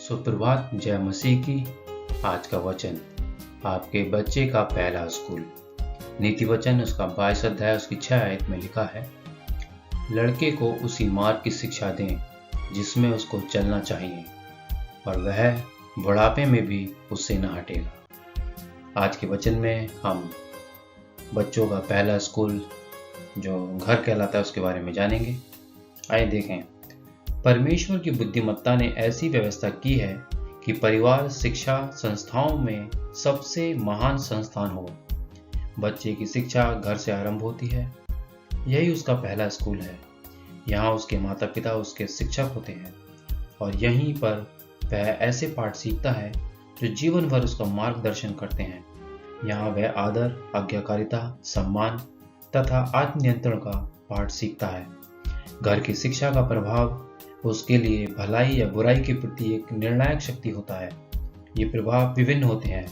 सुप्रभात। जय मसीह की। आज का वचन आपके बच्चे का पहला स्कूल। नीति वचन उसका 22 अध्याय उसकी 6 आयत में लिखा है, लड़के को उसी मार्ग की शिक्षा दें जिसमें उसको चलना चाहिए और वह बुढ़ापे में भी उससे न हटेगा। आज के वचन में हम बच्चों का पहला स्कूल जो घर कहलाता है उसके बारे में जानेंगे। आइए देखें। परमेश्वर की बुद्धिमत्ता ने ऐसी व्यवस्था की है कि परिवार शिक्षा संस्थाओं में सबसे महान संस्थान हो। बच्चे की शिक्षा घर से आरंभ होती है। यही उसका पहला स्कूल है। यहाँ उसके माता पिता उसके शिक्षक होते हैं और यहीं पर वह ऐसे पाठ सीखता है जो जीवन भर उसका मार्गदर्शन करते हैं। यहाँ वह आदर, आज्ञाकारिता, सम्मान तथा आत्मनियंत्रण का पाठ सीखता है। घर की शिक्षा का प्रभाव उसके लिए भलाई या बुराई के प्रति एक निर्णायक शक्ति होता है। ये प्रभाव विभिन्न होते हैं,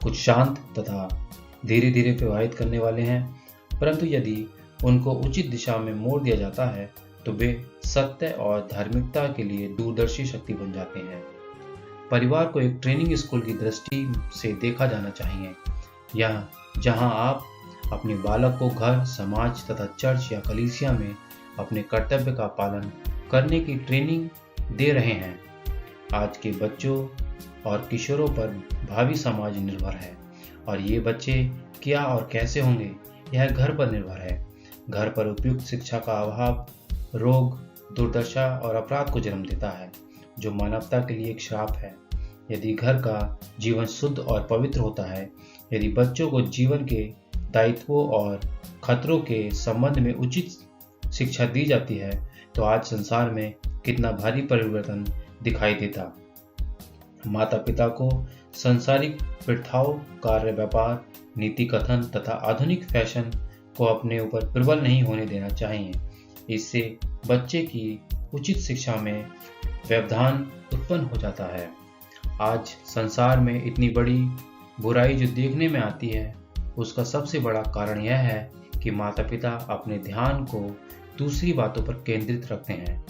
कुछ शांत तथा धीरे धीरे प्रभावित करने वाले हैं, परंतु यदि उनको उचित दिशा में मोड़ दिया जाता है तो वे सत्य और धार्मिकता के लिए दूरदर्शी शक्ति बन जाते हैं। परिवार को एक ट्रेनिंग स्कूल की दृष्टि से देखा जाना चाहिए, या जहां आप अपने बालक को घर, समाज तथा चर्च या कलीसिया में अपने कर्तव्य का पालन करने की ट्रेनिंग दे रहे हैं। आज के बच्चों और किशोरों पर भावी समाज निर्भर है और ये बच्चे क्या और कैसे होंगे यह घर पर निर्भर है। घर पर उपयुक्त शिक्षा का अभाव रोग, दुर्दशा और अपराध को जन्म देता है, जो मानवता के लिए एक श्राप है। यदि घर का जीवन शुद्ध और पवित्र होता है, यदि बच्चों को जीवन के दायित्वों और खतरों के संबंध में उचित शिक्षा दी जाती है, तो आज संसार में कितना भारी परिवर्तन दिखाई देता। माता पिता को सांसारिक प्रथाओं, कार्य व्यापार, नीति कथन तथा आधुनिक फैशन को अपने ऊपर प्रबल नहीं होने देना चाहिए। इससे बच्चे की उचित शिक्षा में व्यवधान उत्पन्न हो जाता है। आज संसार में इतनी बड़ी बुराई जो देखने में आती है, उसका सबसे बड़ा कारण यह है कि माता पिता अपने ध्यान को दूसरी बातों पर केंद्रित रखते हैं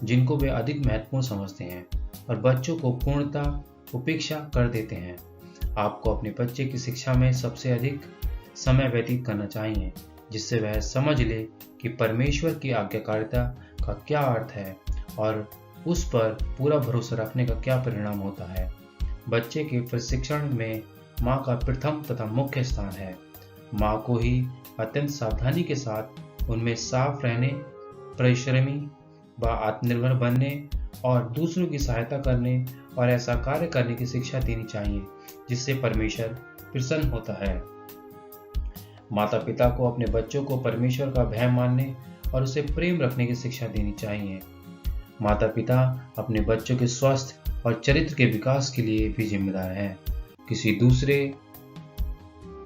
जिनको वे अधिक महत्वपूर्ण समझते हैं और बच्चों को पूर्णतः उपेक्षा कर देते हैं। आपको अपने बच्चे की शिक्षा में सबसे अधिक समय व्यतीत करना चाहिए, जिससे वह समझ ले कि परमेश्वर की आज्ञाकारिता का क्या अर्थ है और उस पर पूरा भरोसा रखने का क्या परिणाम होता है। बच्चे के प्रशिक्षण में माँ का प्रथम तथा मुख्य स्थान है। माँ को ही अत्यंत सावधानी के साथ उनमें साफ रहने, परिश्रमी व आत्मनिर्भर बनने और दूसरों की सहायता करने और ऐसा कार्य करने की शिक्षा देनी चाहिए जिससे परमेश्वर प्रसन्न होता है। माता पिता को अपने बच्चों को परमेश्वर का भय मानने और उसे प्रेम रखने की शिक्षा देनी चाहिए। माता पिता अपने बच्चों के स्वास्थ्य और चरित्र के विकास के लिए भी जिम्मेदार हैं। किसी दूसरे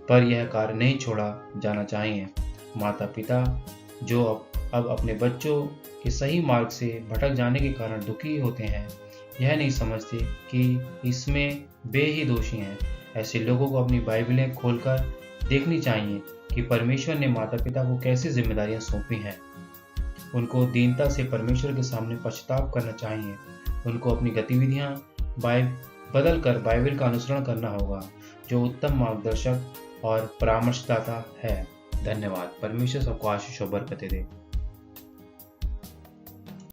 पर यह कार्य नहीं छोड़ा जाना चाहिए। माता पिता जो अब अपने बच्चों के सही मार्ग से भटक जाने के कारण दुखी होते हैं, यह नहीं समझते कि इसमें वे ही दोषी हैं। ऐसे लोगों को अपनी बाइबलें खोलकर देखनी चाहिए कि परमेश्वर ने माता पिता को कैसी जिम्मेदारियां सौंपी हैं। उनको दीनता से परमेश्वर के सामने पश्चाताप करना चाहिए। उनको अपनी गतिविधियां बदल कर बाइबल का अनुसरण करना होगा, जो उत्तम मार्गदर्शक और परामर्शदाता है। धन्यवाद। परमेश्वर सबको आशीष और बरकतें दे।